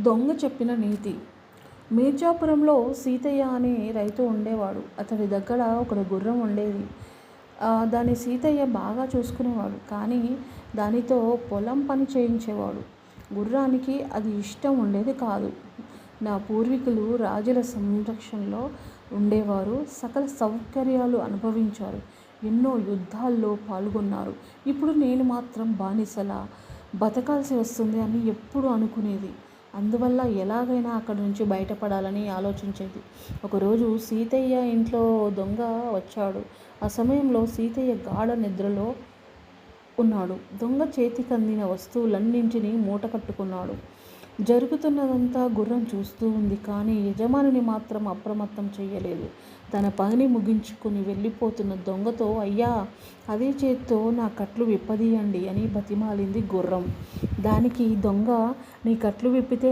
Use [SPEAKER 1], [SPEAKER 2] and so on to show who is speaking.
[SPEAKER 1] దొంగ చెప్పిన నీతి. మీర్జాపురంలో సీతయ్య అనే రైతు ఉండేవాడు. అతడి దగ్గర ఒక గుర్రం ఉండేది. దాన్ని సీతయ్య బాగా చూసుకునేవాడు. కానీ దానితో పొలం పని చేయించేవాడు. గుర్రానికి అది ఇష్టం ఉండేది కాదు. నా పూర్వీకులు రాజుల సంరక్షణలో ఉండేవారు. సకల సౌకర్యాలు అనుభవించారు. ఎన్నో యుద్ధాల్లో పాల్గొన్నారు. ఇప్పుడు నేను మాత్రం బానిసలా బతకాల్సి వస్తుంది అని ఎప్పుడూ అనుకునేది. అందువల్ల ఎలాగైనా అక్కడి నుంచి బయటపడాలని ఆలోచించేది. ఒకరోజు సీతయ్య ఇంట్లో దొంగ వచ్చాడు. ఆ సమయంలో సీతయ్య గాఢ నిద్రలో ఉన్నాడు. దొంగ చేతికందిన వస్తువులన్నింటినీ మూట కట్టుకున్నాడు. జరుగుతున్నదంతా గుర్రం చూస్తూ ఉంది. కానీ యజమానిని మాత్రం అప్రమత్తం చేయలేదు. తన పనిని ముగించుకుని వెళ్ళిపోతున్న దొంగతో, అయ్యా, అదే చేత్తో నా కట్లు విప్పదీయండి అని బతిమాలింది గుర్రం. దానికి దొంగ, నీ కట్లు విప్పితే